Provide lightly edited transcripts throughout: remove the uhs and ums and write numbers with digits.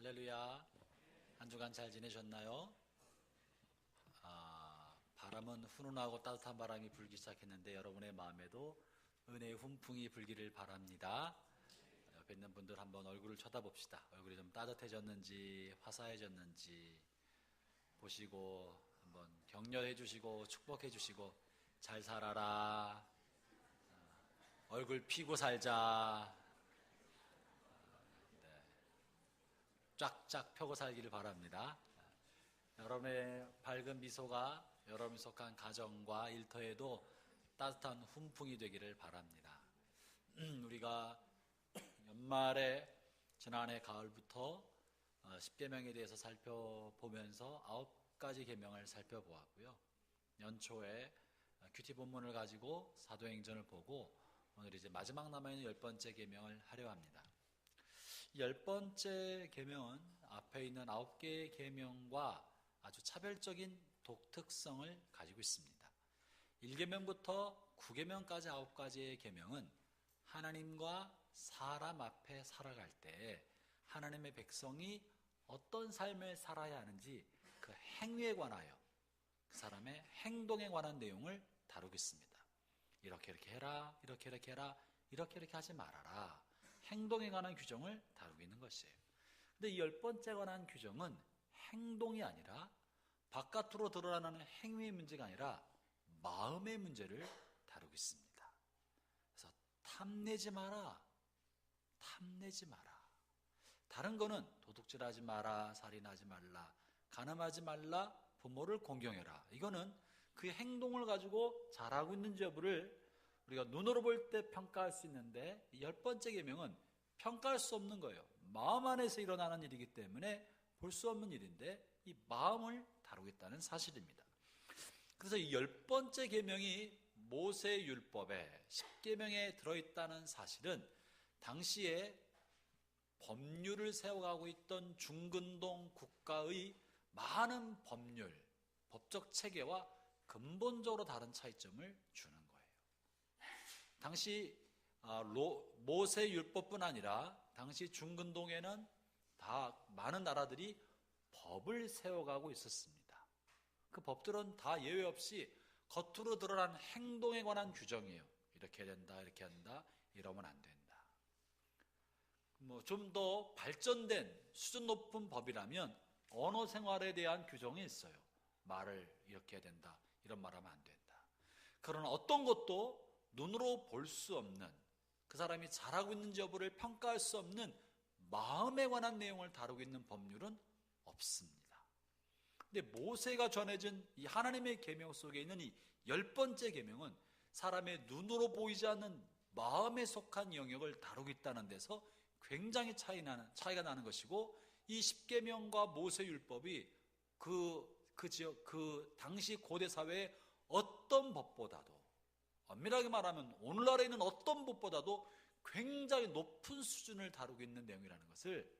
할렐루야. 한 주간 잘 지내셨나요? 바람은 훈훈하고 따뜻한 바람이 불기 시작했는데 여러분의 마음에도 은혜의 훈풍이 불기를 바랍니다. 옆에 있는 분들 한번 얼굴을 쳐다봅시다. 얼굴이 좀 따뜻해졌는지 화사해졌는지 보시고 한번 격려해 주시고 축복해 주시고 잘 살아라. 얼굴 피고 살자. 쫙쫙 펴고 살기를 바랍니다. 여러분의 밝은 미소가 여러분이 속한 가정과 일터에도 따뜻한 훈풍이 되기를 바랍니다. 우리가 연말에 지난해 가을부터 10계명에 대해서 살펴보면서 9가지 계명을 살펴보았고요. 연초에 큐티 본문을 가지고 사도행전을 보고 오늘 이제 마지막 남아있는 10번째 계명을 하려 합니다. 10번째 계명은 앞에 있는 9개의 계명과 아주 차별적인 독특성을 가지고 있습니다. 1계명부터 9계명까지 9가지의 계명은 하나님과 사람 앞에 살아갈 때 하나님의 백성이 어떤 삶을 살아야 하는지 그 행위에 관하여 그 사람의 행동에 관한 내용을 다루고 있습니다. 이렇게 해라, 이렇게 해라, 이렇게 하지 말아라. 행동에 관한 규정을 다루고 있는 것이에요. 근데 이 10번째 관한 규정은 행동이 아니라 바깥으로 드러나는 행위의 문제가 아니라 마음의 문제를 다루고 있습니다. 그래서 탐내지 마라. 다른 거는 도둑질하지 마라, 살인하지 말라, 간음하지 말라, 부모를 공경해라. 이거는 그 행동을 가지고 잘하고 있는지 여부를 우리가 눈으로 볼 때 평가할 수 있는데 10번째 계명은 평가할 수 없는 거예요. 마음 안에서 일어나는 일이기 때문에 볼 수 없는 일인데 이 마음을 다루겠다는 사실입니다. 그래서 이 10번째 계명이 모세율법의 10계명에 들어있다는 사실은 당시에 법률을 세워가고 있던 중근동 국가의 많은 법률, 법적 체계와 근본적으로 다른 차이점을 주는 거예요. 당시 모세율법뿐 아니라 당시 중근동에는 다 많은 나라들이 법을 세워가고 있었습니다. 그 법들은 다 예외 없이 겉으로 드러난 행동에 관한 규정이에요. 이렇게 해야 된다, 이렇게 한다, 이러면 안 된다. 좀 더 발전된 수준 높은 법이라면 언어 생활에 대한 규정이 있어요. 말을 이렇게 해야 된다, 이런 말하면 안 된다. 그러나 어떤 것도 눈으로 볼 수 없는, 그 사람이 잘하고 있는지 여부를 평가할 수 없는 마음에 관한 내용을 다루고 있는 법률은 없습니다. 근데 모세가 전해진 이 하나님의 계명 속에 있는 이 10번째 계명은 사람의 눈으로 보이지 않는 마음에 속한 영역을 다루고 있다는 데서 굉장히 차이가 나는 것이고, 이 10계명과 모세율법이 그 당시 고대 사회의 어떤 법보다도, 엄밀하게 말하면 오늘날에 있는 어떤 법보다도 굉장히 높은 수준을 다루고 있는 내용이라는 것을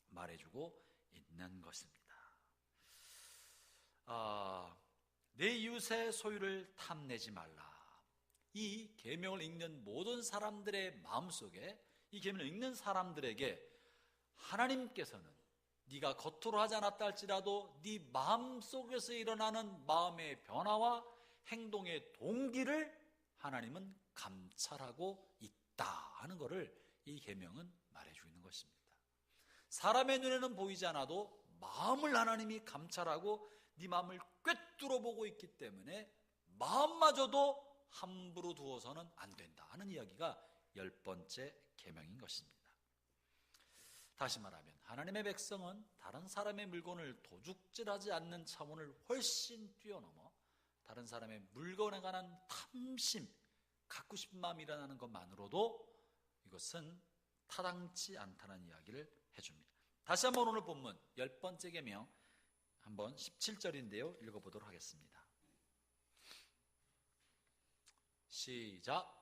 말해주고 있는 것입니다. 내 이웃의 소유를 탐내지 말라. 이 계명을 읽는 모든 사람들의 마음속에, 이 계명을 읽는 사람들에게 하나님께서는 네가 겉으로 하지 않았다 할지라도 네 마음속에서 일어나는 마음의 변화와 행동의 동기를 하나님은 감찰하고 있다 하는 것을 이 계명은 말해주고 있는 것입니다. 사람의 눈에는 보이지 않아도 마음을 하나님이 감찰하고 네 마음을 꿰뚫어 보고 있기 때문에 마음마저도 함부로 두어서는 안 된다 하는 이야기가 10번째 계명인 것입니다. 다시 말하면 하나님의 백성은 다른 사람의 물건을 도둑질하지 않는 차원을 훨씬 뛰어넘어 다른 사람의 물건에 관한 탐심, 갖고 싶은 마음이 일어나는 것만으로도 이것은 타당치 않다는 이야기를 해줍니다. 다시 한번 오늘 본문 10번째 계명 한번 17절인데요. 읽어보도록 하겠습니다. 시작.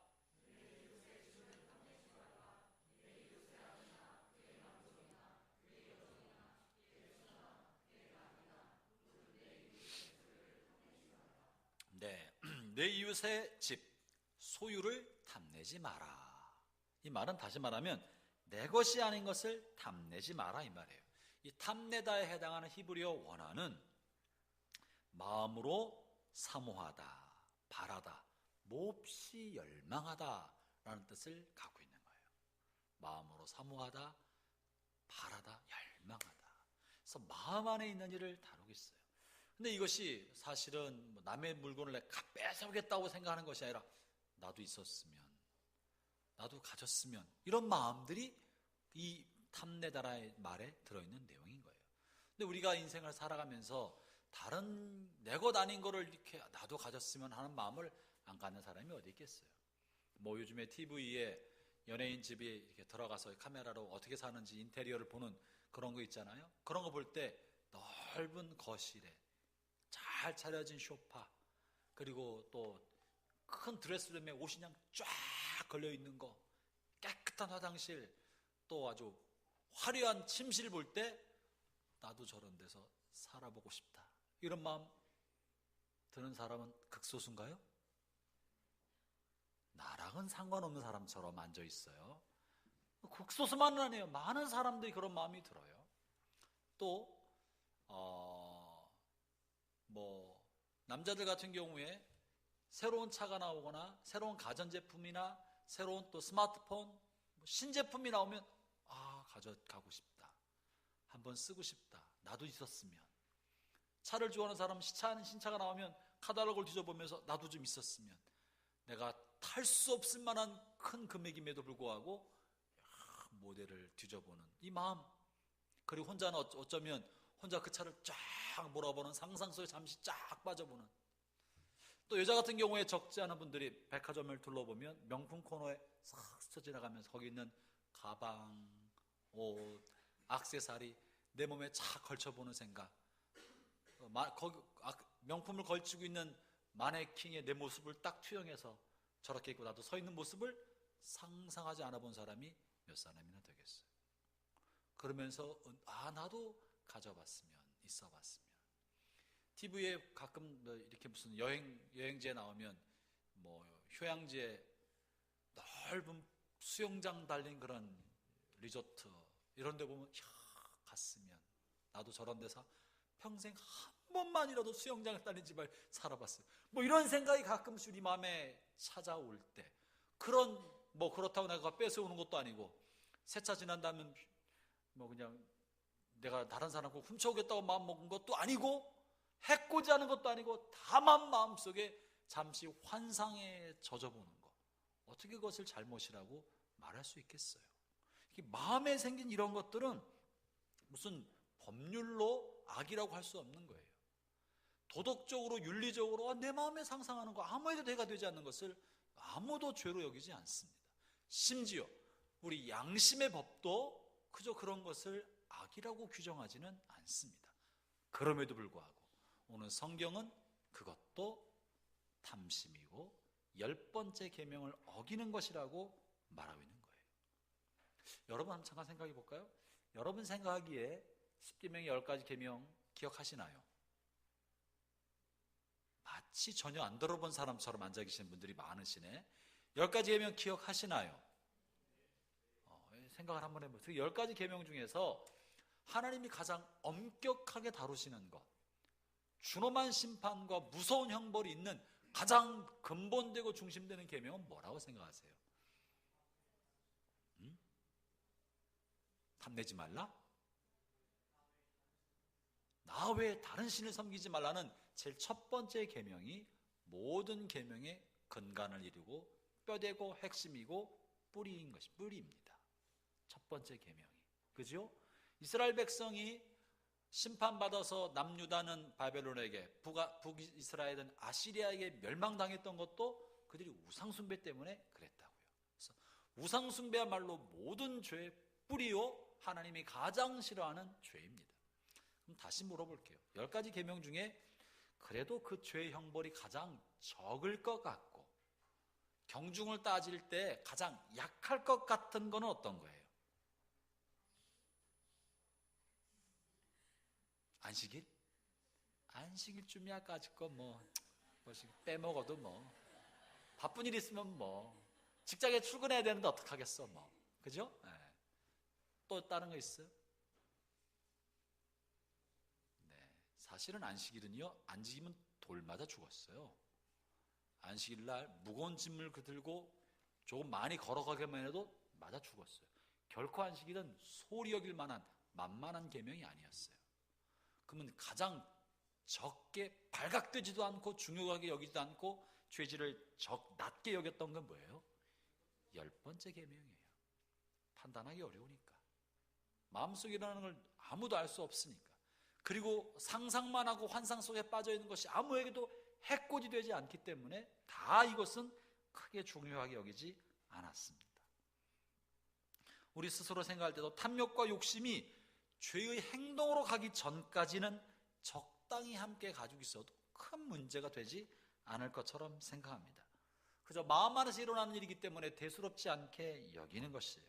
네, 내 이웃의 집, 소유를 탐내지 마라. 이 말은 다시 말하면 내 것이 아닌 것을 탐내지 마라 이 말이에요. 이 탐내다에 해당하는 히브리어 원어는 마음으로 사모하다, 바라다, 몹시 열망하다 라는 뜻을 갖고 있는 거예요. 마음으로 사모하다, 바라다, 열망하다. 그래서 마음 안에 있는 일을 다루고 있어요. 근데 이것이 사실은 남의 물건을 내가 뺏어오겠다고 생각하는 것이 아니라 나도 있었으면, 나도 가졌으면, 이런 마음들이 이 탐내다라의 말에 들어있는 내용인 거예요. 근데 우리가 인생을 살아가면서 다른 내 것 아닌 거를 이렇게 나도 가졌으면 하는 마음을 안 갖는 사람이 어디 있겠어요. 뭐 요즘에 TV에 연예인 집에 이렇게 들어가서 카메라로 어떻게 사는지 인테리어를 보는 그런 거 있잖아요. 그런 거 볼 때 넓은 거실에 잘 차려진 소파, 그리고 또 큰 드레스룸에 옷이 그냥 쫙 걸려 있는 거, 깨끗한 화장실, 또 아주 화려한 침실 볼 때 나도 저런 데서 살아보고 싶다, 이런 마음 드는 사람은 극소수인가요? 나랑은 상관없는 사람처럼 앉아 있어요. 극소수만은 아니에요. 많은 사람들이 그런 마음이 들어요. 또 남자들 같은 경우에 새로운 차가 나오거나 새로운 가전제품이나 새로운 또 스마트폰, 신제품이 나오면 가져가고 싶다, 한번 쓰고 싶다, 나도 있었으면. 차를 좋아하는 사람은 신차가 나오면 카탈로그를 뒤져보면서 나도 좀 있었으면. 내가 탈 수 없을 만한 큰 금액임에도 불구하고 모델을 뒤져보는 이 마음, 그리고 혼자는 어쩌면 혼자 그 차를 쫙 몰아보는 상상 속에 잠시 쫙 빠져보는. 또 여자 같은 경우에 적지 않은 분들이 백화점을 둘러보면 명품 코너에 싹 스쳐 지나가면서 거기 있는 가방, 옷, 액세서리 내 몸에 착 걸쳐보는 생각, 명품을 걸치고 있는 마네킹의 내 모습을 딱 투영해서 저렇게 입고 나도 서 있는 모습을 상상하지 않아 본 사람이 몇 사람이나 되겠어요. 그러면서 나도 가져봤으면, 있어봤으면. TV에 가끔 이렇게 무슨 여행지에 나오면 휴양지에 넓은 수영장 달린 그런 리조트 이런 데 보면 갔으면, 나도 저런 데서 평생 한 번만이라도 수영장에 딸린 집을 살아봤어요. 이런 생각이 가끔씩 우리 마음에 찾아올 때, 그렇다고 내가 뺏어오는 것도 아니고, 세차 지난다면 그냥 내가 다른 사람 거 훔쳐오겠다고 마음 먹은 것도 아니고, 해코지 하는 것도 아니고, 다만 마음속에 잠시 환상에 젖어보는 것, 어떻게 그것을 잘못이라고 말할 수 있겠어요? 마음에 생긴 이런 것들은 무슨 법률로 악이라고 할 수 없는 거예요. 도덕적으로, 윤리적으로 내 마음에 상상하는 거 아무에도 대가 되지 않는 것을 아무도 죄로 여기지 않습니다. 심지어 우리 양심의 법도 그저 그런 것을 악이라고 규정하지는 않습니다. 그럼에도 불구하고 오늘 성경은 그것도 탐심이고 10번째 계명을 어기는 것이라고 말하고 있는 거예요. 여러분 한번 잠깐 생각해 볼까요? 여러분 생각하기에 10계명의 10가지 계명 기억하시나요? 마치 전혀 안 들어본 사람처럼 앉아 계시는 분들이 많으시네. 10가지 계명 기억하시나요? 생각을 한번 해보세요. 10가지 계명 중에서 하나님이 가장 엄격하게 다루시는 것, 준엄한 심판과 무서운 형벌이 있는 가장 근본되고 중심되는 계명은 뭐라고 생각하세요? 탐내지 말라? 나 외에 다른 신을 섬기지 말라는 제일 첫 번째 계명이 모든 계명의 근간을 이루고 뼈대고 핵심이고 뿌리인 것이 뿌리입니다. 첫 번째 계명이, 그죠? 이스라엘 백성이 심판받아서 남유다는 바벨론에게, 북이스라엘은 아시리아에게 멸망당했던 것도 그들이 우상숭배 때문에 그랬다고요. 그래서 우상숭배야말로 모든 죄의 뿌리요, 하나님이 가장 싫어하는 죄입니다. 그럼 다시 물어볼게요. 10가지 계명 중에 그래도 그 죄의 형벌이 가장 적을 것 같고 경중을 따질 때 가장 약할 것 같은 건 어떤 거예요? 안식일? 안식일쯤이야 까짓거 빼먹어도 바쁜 일 있으면 직장에 출근해야 되는데 어떡하겠어 그죠? 네. 또 다른 거 있어요? 사실은 안식일은요, 안 지키면 돌 맞아 죽었어요. 안식일 날 무거운 짐을 들고 조금 많이 걸어가기만 해도 맞아 죽었어요. 결코 안식일은 소리 여길 만한 만만한 계명이 아니었어요. 그러면 가장 적게 발각되지도 않고 중요하게 여기지도 않고 죄질을 낮게 여겼던 건 뭐예요? 10번째 계명이에요. 판단하기 어려우니까. 마음속에 일어나는 걸 아무도 알 수 없으니까. 그리고 상상만 하고 환상 속에 빠져 있는 것이 아무에게도 해코지 되지 않기 때문에 다 이것은 크게 중요하게 여기지 않았습니다. 우리 스스로 생각할 때도 탐욕과 욕심이 죄의 행동으로 가기 전까지는 적당히 함께 가지고 있어도 큰 문제가 되지 않을 것처럼 생각합니다. 그저 마음 안에서 일어나는 일이기 때문에 대수롭지 않게 여기는 것이에요.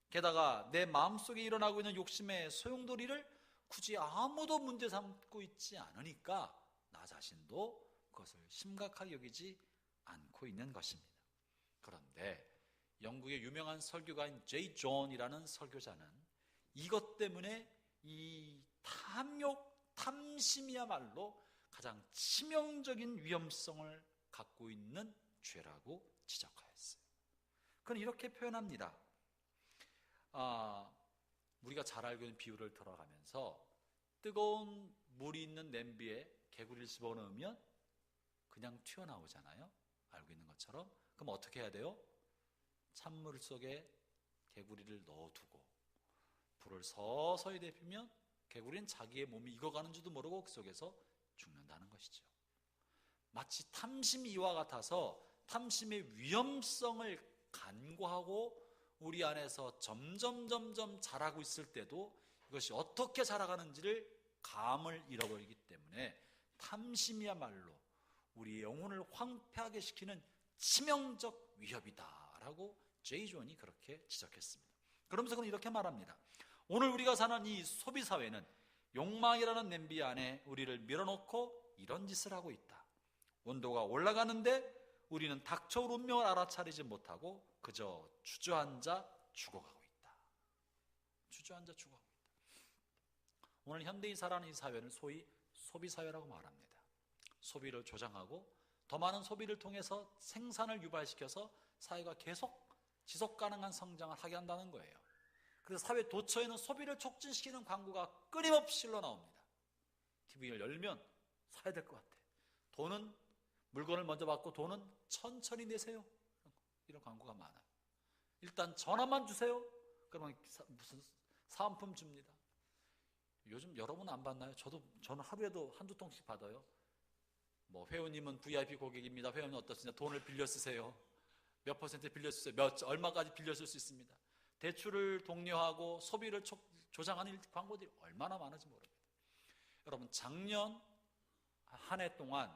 게다가 내 마음속에 일어나고 있는 욕심의 소용돌이를 굳이 아무도 문제 삼고 있지 않으니까 나 자신도 그것을 심각하게 여기지 않고 있는 것입니다. 그런데 영국의 유명한 설교가인 제이 존이라는 설교자는 이것 때문에 이 탐욕, 탐심이야말로 가장 치명적인 위험성을 갖고 있는 죄라고 지적하였어요. 그는 이렇게 표현합니다. 우리가 잘 알고 있는 비유를 들어가면서 뜨거운 물이 있는 냄비에 개구리를 집어넣으면 그냥 튀어나오잖아요. 알고 있는 것처럼. 그럼 어떻게 해야 돼요? 찬물 속에 개구리를 넣어두고 불을 서서히 데피면 개구리는 자기의 몸이 익어가는 줄도 모르고 그 속에서 죽는다는 것이죠. 마치 탐심이 이와 같아서 탐심의 위험성을 간과하고 우리 안에서 점점 자라고 있을 때도 이것이 어떻게 자라가는지를 감을 잃어버리기 때문에 탐심이야말로 우리의 영혼을 황폐하게 시키는 치명적 위협이다라고 제이 존이 그렇게 지적했습니다. 그러면서 그는 이렇게 말합니다. 오늘 우리가 사는 이 소비사회는 욕망이라는 냄비 안에 우리를 밀어넣고 이런 짓을 하고 있다. 온도가 올라가는데 우리는 닥쳐올 운명을 알아차리지 못하고 그저 주저앉아 죽어가고 있다. 주저앉아 죽어가고 있다. 오늘 현대인 살아가는 이 사회는 소위 소비사회라고 말합니다. 소비를 조장하고 더 많은 소비를 통해서 생산을 유발시켜서 사회가 계속 지속 가능한 성장을 하게 한다는 거예요. 그래서 사회 도처에는 소비를 촉진시키는 광고가 끊임없이 흘러나옵니다. TV를 열면 사야 될 것 같아. 돈은 물건을 먼저 받고 돈은 천천히 내세요. 이런 광고가 많아요. 일단 전화만 주세요. 그러면 무슨 사은품 줍니다. 요즘 여러분 안 받나요? 저는 하루에도 한두 통씩 받아요. 뭐 회원님은 VIP 고객입니다. 회원은 어떻습니까? 돈을 빌려 쓰세요. 몇 퍼센트 빌려 쓰세요. 얼마까지 빌려 쓸 수 있습니다. 대출을 독려하고 소비를 조장하는 광고들이 얼마나 많은지 모릅니다. 여러분 작년 한 해 동안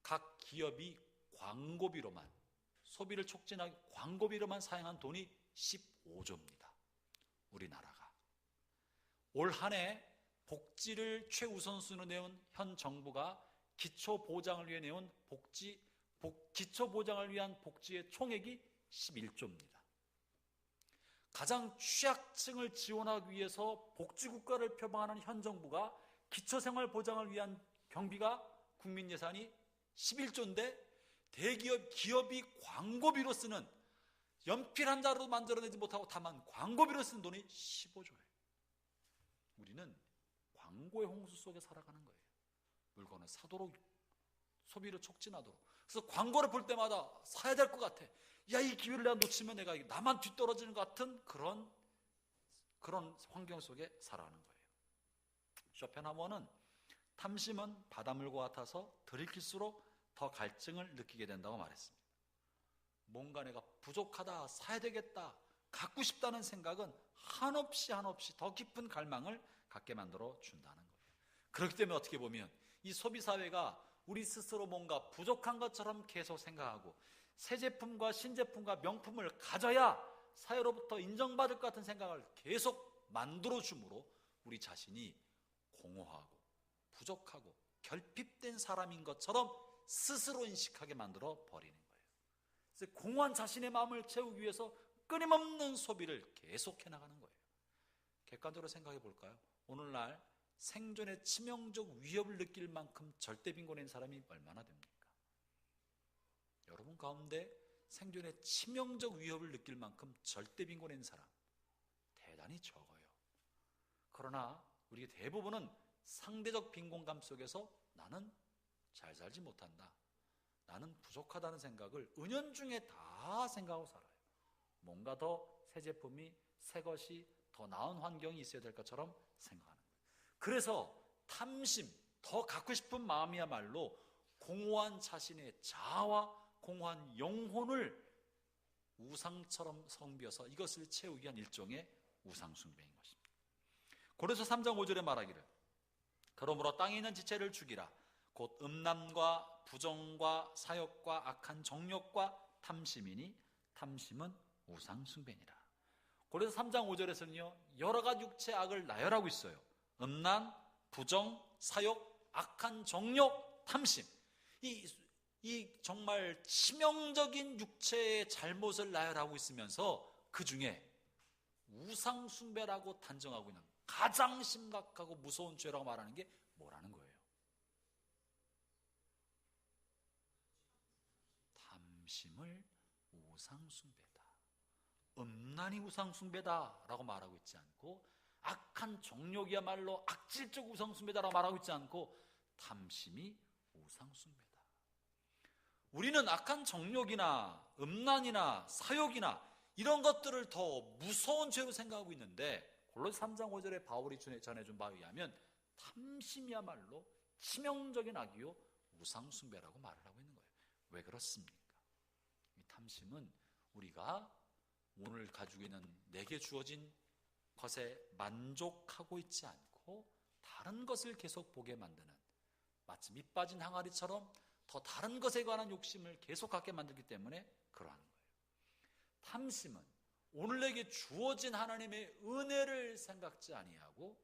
각 기업이 광고비로만 소비를 촉진하기 광고비로만 사용한 돈이 15조입니다. 우리나라가. 올 한 해 복지를 최우선순위로 내온 현 정부가 기초보장을 위해 내온 기초보장을 위한 복지의 총액이 11조입니다. 가장 취약층을 지원하기 위해서 복지국가를 표방하는 현 정부가 기초생활보장을 위한 경비가 국민 예산이 11조인데 기업이 광고비로 쓰는 연필 한 자루도 만들어내지 못하고 다만 광고비로 쓰는 돈이 15조예요. 우리는 광고의 홍수 속에 살아가는 거예요. 물건을 사도록 소비를 촉진하도록. 그래서 광고를 볼 때마다 사야 될 것 같아. 야, 이 기회를 내가 놓치면 내가 나만 뒤떨어지는 것 같은 그런 환경 속에 살아가는 거예요. 쇼펜하우어는 탐심은 바닷물과 같아서 들이킬수록 더 갈증을 느끼게 된다고 말했습니다. 뭔가 내가 부족하다, 사야 되겠다, 갖고 싶다는 생각은 한없이 더 깊은 갈망을 갖게 만들어 준다는 거예요. 그렇기 때문에 어떻게 보면 이 소비사회가 우리 스스로 뭔가 부족한 것처럼 계속 생각하고 새 제품과 신제품과 명품을 가져야 사회로부터 인정받을 것 같은 생각을 계속 만들어줌으로 우리 자신이 공허하고 부족하고 결핍된 사람인 것처럼 스스로 인식하게 만들어 버리는 거예요. 그래서 공허한 자신의 마음을 채우기 위해서 끊임없는 소비를 계속해 나가는 거예요. 객관적으로 생각해 볼까요? 오늘날 생존의 치명적 위협을 느낄 만큼 절대 빈곤인 사람이 얼마나 됩니까? 여러분 가운데 생존의 치명적 위협을 느낄 만큼 절대 빈곤인 사람 대단히 적어요. 그러나 우리 대부분은 상대적 빈곤감 속에서 나는 잘 살지 못한다, 나는 부족하다는 생각을 은연중에 다 생각하고 살아요. 뭔가 더 새 제품이, 새 것이, 더 나은 환경이 있어야 될 것처럼 생각하는 거예요. 그래서 탐심, 더 갖고 싶은 마음이야말로 공허한 자신의 자아와 공허한 영혼을 우상처럼 성비어서 이것을 채우기 위한 일종의 우상숭배인 것입니다. 고린도서 3장 5절에 말하기를 그러므로 땅에 있는 지체를 죽이라. 곧 음란과 부정과 사욕과 악한 정욕과 탐심이니 탐심은 우상숭배니라. 고린도서 3장 5절에서는요 여러 가지 육체의 악을 나열하고 있어요. 음란, 부정, 사욕, 악한 정욕, 탐심. 이 정말 치명적인 육체의 잘못을 나열하고 있으면서 그 중에 우상숭배라고 단정하고 있는 가장 심각하고 무서운 죄라고 말하는 게 뭐라는 거예요? 탐심을 우상숭배다. 음란이 우상숭배다라고 말하고 있지 않고, 악한 정욕이야말로 악질적 우상숭배다라고 말하고 있지 않고, 탐심이 우상숭배다. 우리는 악한 정욕이나 음란이나 사욕이나 이런 것들을 더 무서운 죄로 생각하고 있는데, 골로새 3장 5절에 바울이 전해준 바에 의하면 탐심이야말로 치명적인 악이요 우상숭배라고 말을 하고 있는 거예요. 왜 그렇습니까? 이 탐심은 우리가 오늘 가지고 있는 내게 주어진 것에 만족하고 있지 않고 다른 것을 계속 보게 만드는, 마치 밑 빠진 항아리처럼 더 다른 것에 관한 욕심을 계속 갖게 만들기 때문에 그러한 거예요. 탐심은 오늘 내게 주어진 하나님의 은혜를 생각지 아니하고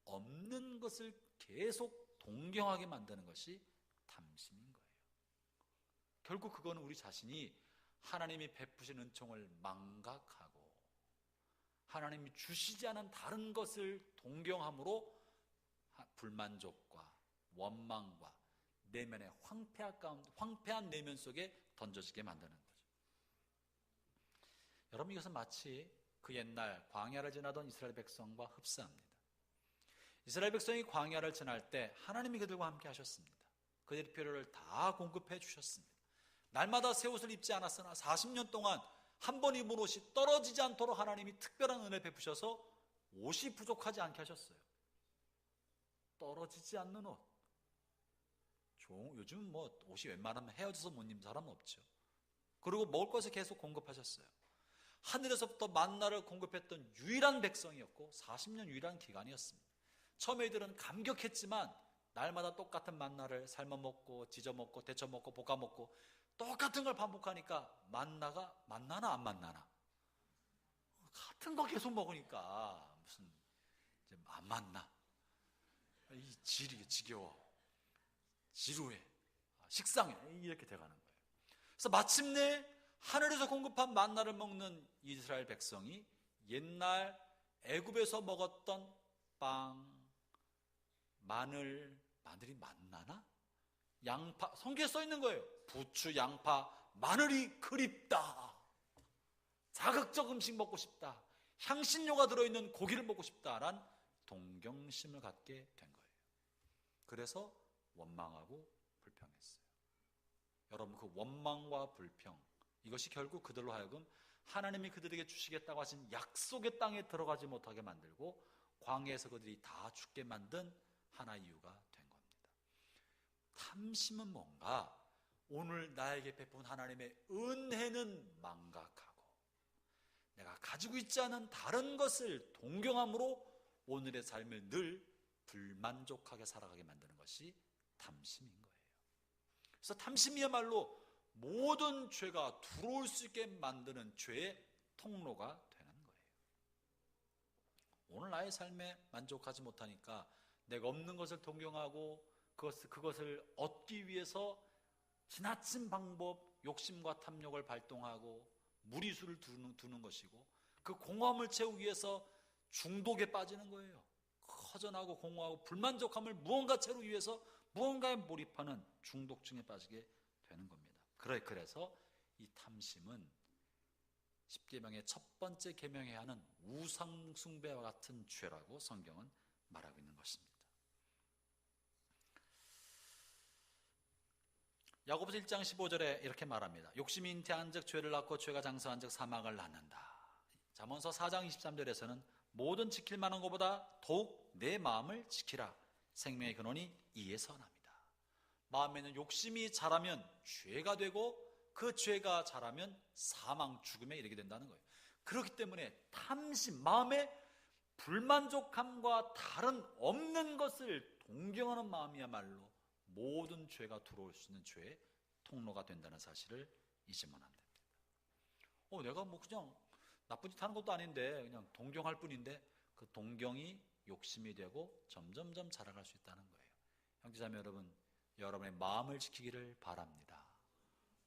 없는 것을 계속 동경하게 만드는 것이 탐심인 거예요. 결국 그거는 우리 자신이 하나님이 베푸신 은총을 망각하고 하나님이 주시지 않은 다른 것을 동경함으로 불만족과 원망과 내면의 황폐한 내면 속에 던져지게 만드는 거죠. 여러분, 이것은 마치 그 옛날 광야를 지나던 이스라엘 백성과 흡사합니다. 이스라엘 백성이 광야를 지날 때 하나님이 그들과 함께 하셨습니다. 그들의 필요를 다 공급해 주셨습니다. 날마다 새 옷을 입지 않았으나 40년 동안 한 번 입은 옷이 떨어지지 않도록 하나님이 특별한 은혜 베푸셔서 옷이 부족하지 않게 하셨어요. 떨어지지 않는 옷. 요즘 옷이 웬만하면 헤어져서 못 입는 사람은 없죠. 그리고 먹을 것을 계속 공급하셨어요. 하늘에서부터 만나를 공급했던 유일한 백성이었고 40년 유일한 기간이었습니다. 처음에 이들은 감격했지만 날마다 똑같은 만나를 삶아 먹고 지져 먹고 데쳐 먹고 볶아 먹고 똑같은 걸 반복하니까 만나나 안 만나나? 같은 거 계속 먹으니까 무슨 이제 안 만나? 이 지겨워. 지루해. 식상해. 이렇게 돼가는 거예요. 그래서 마침내 하늘에서 공급한 만나를 먹는 이스라엘 백성이 옛날 애굽에서 먹었던 빵, 마늘이 만나나? 양파, 성경에 써 있는 거예요. 부추, 양파, 마늘이 그립다. 자극적 음식 먹고 싶다. 향신료가 들어있는 고기를 먹고 싶다라는 동경심을 갖게 된 거예요. 그래서 원망하고 불평했어요. 여러분, 그 원망과 불평, 이것이 결국 그들로 하여금 하나님이 그들에게 주시겠다고 하신 약속의 땅에 들어가지 못하게 만들고 광야에서 그들이 다 죽게 만든 하나의 이유가 된 겁니다. 탐심은 뭔가 오늘 나에게 베푼 하나님의 은혜는 망각하고 내가 가지고 있지 않은 다른 것을 동경함으로 오늘의 삶을 늘 불만족하게 살아가게 만드는 것이 탐심인 거예요. 그래서 탐심이야말로 모든 죄가 들어올 수 있게 만드는 죄의 통로가 되는 거예요. 오늘 나의 삶에 만족하지 못하니까 내가 없는 것을 동경하고 그것을 얻기 위해서 지나친 방법, 욕심과 탐욕을 발동하고 무리수를 두는 것이고 그 공허함을 채우기 위해서 중독에 빠지는 거예요. 허전하고 공허하고 불만족함을 무언가 채우기 위해서 무언가에 몰입하는 중독증에 빠지게 되는 겁니다. 그래서 이 탐심은 십계명의 첫 번째 계명해야 하는 우상 숭배와 같은 죄라고 성경은 말하고 있는 것입니다. 야고보서 1장 15절에 이렇게 말합니다. 욕심이 잉태한즉 죄를 낳고 죄가 장성한즉 사망을 낳는다. 잠언서 4장 23절에서는 모든 지킬 만한 것보다 더욱 내 마음을 지키라. 생명의 근원이 이에 선합니다. 마음에 있는 욕심이 자라면 죄가 되고 그 죄가 자라면 사망, 죽음에 이르게 된다는 거예요. 그렇기 때문에 탐심, 마음의 불만족함과 다른 없는 것을 동경하는 마음이야말로 모든 죄가 들어올 수 있는 죄의 통로가 된다는 사실을 잊으면 안 됩니다. 내가 뭐 그냥 나쁜 짓 하는 것도 아닌데 그냥 동경할 뿐인데 그 동경이 욕심이 되고 점점점 자라갈 수 있다는 거예요. 형제자매 여러분, 여러분의 마음을 지키기를 바랍니다.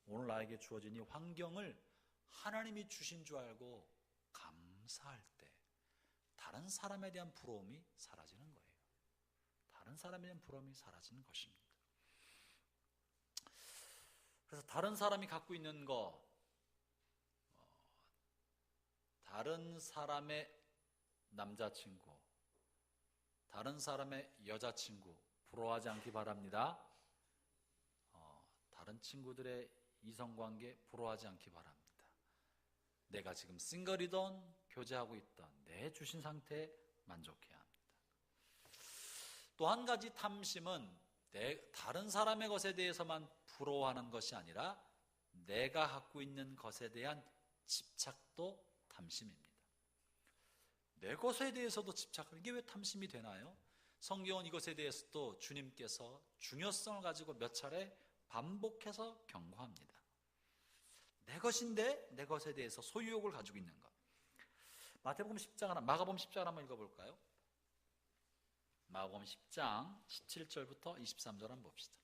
오늘 나에게 주어진 이 환경을 하나님이 주신 줄 알고 감사할 때 다른 사람에 대한 부러움이 사라지는 거예요. 다른 사람에 대한 부러움이 사라지는 것입니다. 그래서 다른 사람이 갖고 있는 거, 다른 사람의 남자친구, 다른 사람의 여자친구 부러워하지 않기 바랍니다. 다른 친구들의 이성관계 부러워하지 않기 바랍니다. 내가 지금 싱글이든 교제하고 있든 내 주신 상태에 만족해야 합니다. 또 한 가지 탐심은 다른 사람의 것에 대해서만 부러워하는 것이 아니라 내가 갖고 있는 것에 대한 집착도 탐심입니다. 내 것에 대해서도 집착하는 이게 왜 탐심이 되나요? 성경은 이것에 대해서도 주님께서 중요성을 가지고 몇 차례 반복해서 경고합니다. 내 것인데 내 것에 대해서 소유욕을 가지고 있는 것. 마가복음 10장 한번 읽어볼까요? 마가복음 10장 17절부터 23절 한번 봅시다.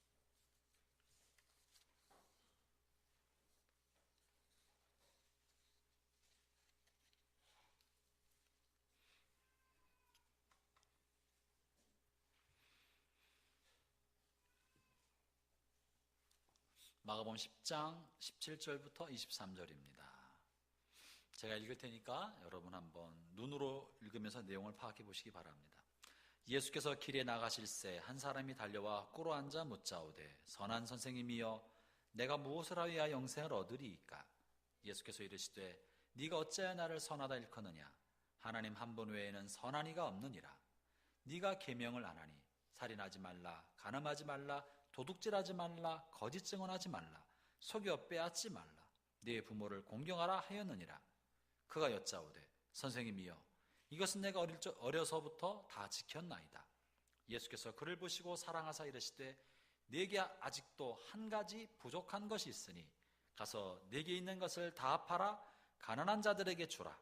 마가복음 10장 17절부터 23절입니다. 제가 읽을 테니까 여러분 한번 눈으로 읽으면서 내용을 파악해 보시기 바랍니다. 예수께서 길에 나가실새 한 사람이 달려와 꿇어 앉아 묻자오되 선한 선생님이여 내가 무엇을 하여야 영생을 얻으리이까? 예수께서 이르시되 네가 어찌하여 나를 선하다 일컫느냐? 하나님 한 분 외에는 선한 이가 없느니라. 네가 계명을 안 하니 살인하지 말라, 간음하지 말라, 도둑질하지 말라, 거짓 증언하지 말라, 속여 빼앗지 말라, 네 부모를 공경하라 하였느니라. 그가 여짜오되 선생님이여 이것은 내가 어려서부터 다 지켰나이다. 예수께서 그를 보시고 사랑하사 이르시되 네게 아직도 한 가지 부족한 것이 있으니 가서 네게 있는 것을 다 팔아 가난한 자들에게 주라.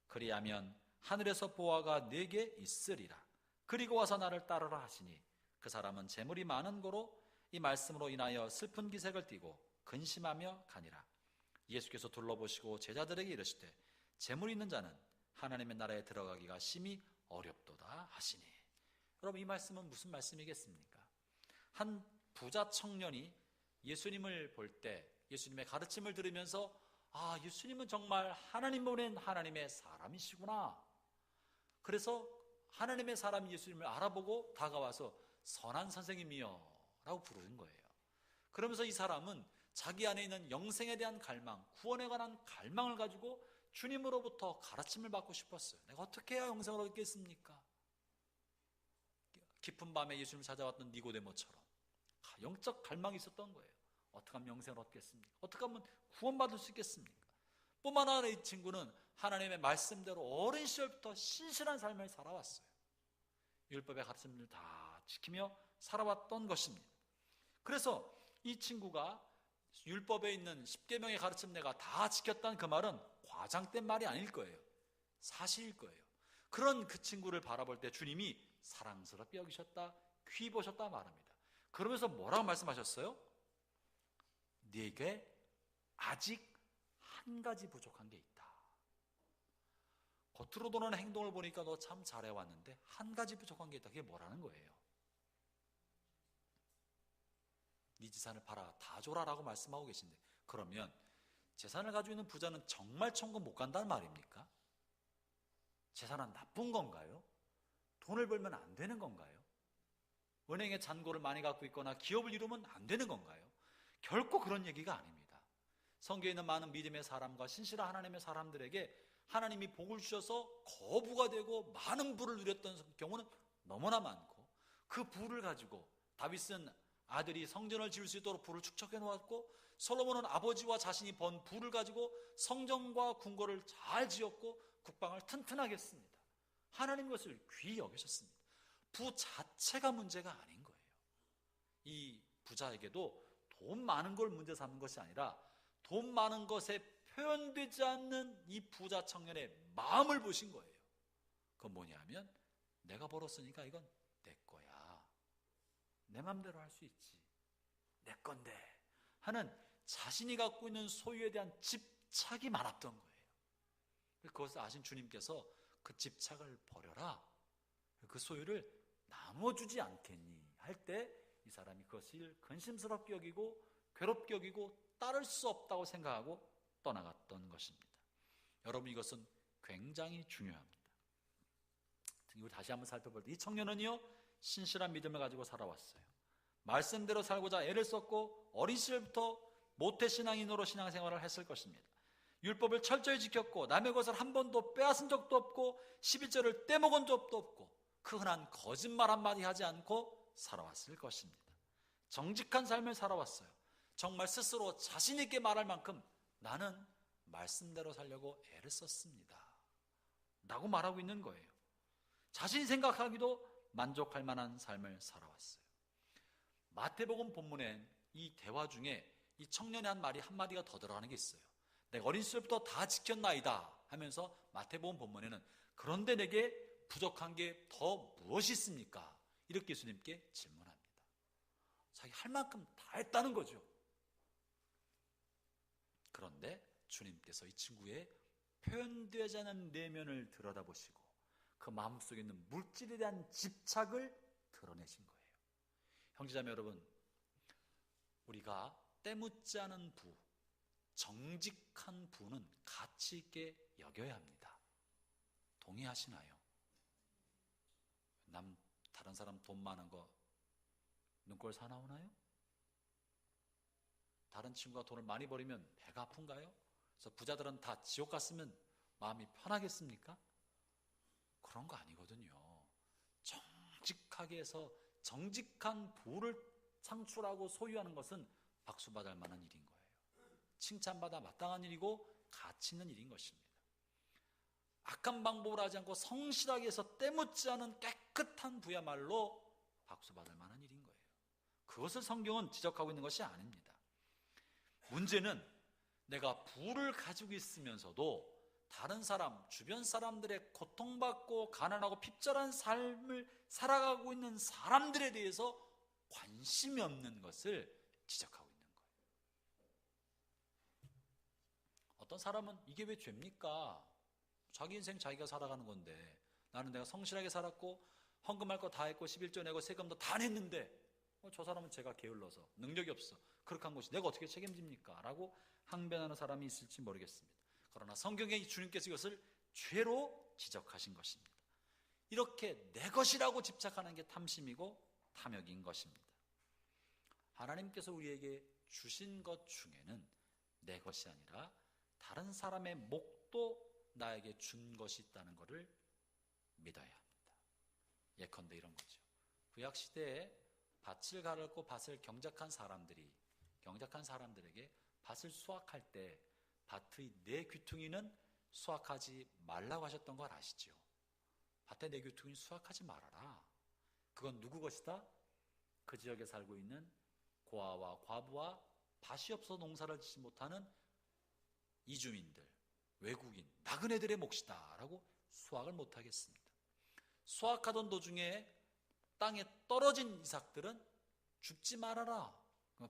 그리하면 하늘에서 보화가 네게 있으리라. 그리고 와서 나를 따르라 하시니 그 사람은 재물이 많은 고로 이 말씀으로 인하여 슬픈 기색을 띠고 근심하며 가니라. 예수께서 둘러보시고 제자들에게 이르시되 재물 있는 자는 하나님의 나라에 들어가기가 심히 어렵도다 하시니. 여러분, 이 말씀은 무슨 말씀이겠습니까? 한 부자 청년이 예수님을 볼 때 예수님의 가르침을 들으면서 예수님은 정말 하나님 보낸 하나님의 사람이시구나. 그래서 하나님의 사람 예수님을 알아보고 다가와서 선한 선생님이여 라고 부르는 거예요. 그러면서 이 사람은 자기 안에 있는 영생에 대한 갈망, 구원에 관한 갈망을 가지고 주님으로부터 가르침을 받고 싶었어요. 내가 어떻게 해야 영생을 얻겠습니까? 깊은 밤에 예수님을 찾아왔던 니고데모처럼 영적 갈망이 있었던 거예요. 어떻게 하면 영생을 얻겠습니까? 어떻게 하면 구원받을 수 있겠습니까? 뿐만 아니라 이 친구는 하나님의 말씀대로 어린 시절부터 신실한 삶을 살아왔어요. 율법의 가르침을 다 지키며 살아왔던 것입니다. 그래서 이 친구가 율법에 있는 십계명의 가르침 내가 다 지켰다는 그 말은 과장된 말이 아닐 거예요. 사실일 거예요. 그런 그 친구를 바라볼 때 주님이 사랑스럽게 여기셨다, 귀히 보셨다 말합니다. 그러면서 뭐라고 말씀하셨어요? 네게 아직 한 가지 부족한 게 있다. 겉으로 드러나는 행동을 보니까 너 참 잘해왔는데 한 가지 부족한 게 있다. 그게 뭐라는 거예요? 네 재산을 팔아 다 줘라라고 말씀하고 계신데, 그러면 재산을 가지고 있는 부자는 정말 천국 못 간다는 말입니까? 재산은 나쁜 건가요? 돈을 벌면 안 되는 건가요? 은행에 잔고를 많이 갖고 있거나 기업을 이루면 안 되는 건가요? 결코 그런 얘기가 아닙니다. 성경에 있는 많은 믿음의 사람과 신실한 하나님의 사람들에게 하나님이 복을 주셔서 거부가 되고 많은 부를 누렸던 경우는 너무나 많고, 그 부를 가지고 다윗은 아들이 성전을 지을 수 있도록 부를 축적해 놓았고, 솔로몬은 아버지와 자신이 번 부를 가지고 성전과 궁궐을 잘 지었고 국방을 튼튼하게 했습니다. 하나님 것을 귀히 여기셨습니다. 부 자체가 문제가 아닌 거예요. 이 부자에게도 돈 많은 걸 문제 삼는 것이 아니라 돈 많은 것에 표현되지 않는 이 부자 청년의 마음을 보신 거예요. 그건 뭐냐면, 내가 벌었으니까 이건 내 거야. 내 맘대로 할 수 있지. 내 건데 하는 자신이 갖고 있는 소유에 대한 집착이 많았던 거예요. 그것을 아신 주님께서 그 집착을 버려라, 그 소유를 나눠주지 않겠니 할 때 이 사람이 그것을 근심스럽게 여기고 괴롭게 여기고 따를 수 없다고 생각하고 떠나갔던 것입니다. 여러분, 이것은 굉장히 중요합니다. 우리 다시 한번 살펴볼 때 이 청년은요, 신실한 믿음을 가지고 살아왔어요. 말씀대로 살고자 애를 썼고 어린 시절부터 모태신앙인으로 신앙생활을 했을 것입니다. 율법을 철저히 지켰고 남의 것을 한 번도 빼앗은 적도 없고 11절을 떼먹은 적도 없고 그 흔한 거짓말 한마디 하지 않고 살아왔을 것입니다. 정직한 삶을 살아왔어요. 정말 스스로 자신 있게 말할 만큼 나는 말씀대로 살려고 애를 썼습니다 라고 말하고 있는 거예요. 자신이 생각하기도 만족할 만한 삶을 살아왔어요. 마태복음 본문엔 이 대화 중에 이 청년의 한 말이 한마디가 더 들어가는 게 있어요. 내가 어린 시절부터 다 지켰나이다 하면서 마태복음 본문에는 그런데 내게 부족한 게 더 무엇이 있습니까? 이렇게 예수님께 질문합니다. 자기 할 만큼 다 했다는 거죠. 그런데 주님께서 이 친구의 표현되지 않은 내면을 들여다보시고 그 마음속에 있는 물질에 대한 집착을 드러내신 거예요. 형제자매 여러분, 우리가 때묻지 않은 부, 정직한 부는 가치 있게 여겨야 합니다. 동의하시나요? 다른 사람 돈 많은 거 눈꼴 사나우나요? 다른 친구가 돈을 많이 벌이면 배가 아픈가요? 그래서 부자들은 다 지옥 갔으면 마음이 편하겠습니까? 그런 거 아니거든요. 정직하게 해서 정직한 부를 창출하고 소유하는 것은 박수받을 만한 일인 거예요. 칭찬받아 마땅한 일이고 가치 있는 일인 것입니다. 악한 방법을 하지 않고 성실하게 해서 때묻지 않은 깨끗한 부야말로 박수받을 만한 일인 거예요. 그것을 성경은 지적하고 있는 것이 아닙니다. 문제는 내가 부를 가지고 있으면서도 다른 사람, 주변 사람들의 고통받고 가난하고 핍절한 삶을 살아가고 있는 사람들에 대해서 관심이 없는 것을 지적하고 있는 거예요. 어떤 사람은 이게 왜 죄입니까? 자기 인생 자기가 살아가는 건데 나는 내가 성실하게 살았고 헌금할 거 다 했고 11조 내고 세금도 다 냈는데 저 사람은 제가 게을러서 능력이 없어 그렇게 한 것이 내가 어떻게 책임집니까? 라고 항변하는 사람이 있을지 모르겠습니다. 그러나 성경의 주님께서 이것을 죄로 지적하신 것입니다. 이렇게 내 것이라고 집착하는 게 탐심이고 탐욕인 것입니다. 하나님께서 우리에게 주신 것 중에는 내 것이 아니라 다른 사람의 목도 나에게 준 것이 있다는 것을 믿어야 합니다. 예컨대 이런 거죠. 구약시대에 밭을 갈고 밭을 경작한 사람들에게 밭을 수확할 때 밭의 네 귀퉁이는 수확하지 말라고 하셨던 걸 아시죠? 밭의 네 귀퉁이는 수확하지 말아라. 그건 누구 것이다? 그 지역에 살고 있는 고아와 과부와 밭이 없어 농사를 짓지 못하는 이주민들, 외국인, 나그네들의 몫이다 라고 수확을 못하겠습니다. 수확하던 도중에 땅에 떨어진 이삭들은 줍지 말아라.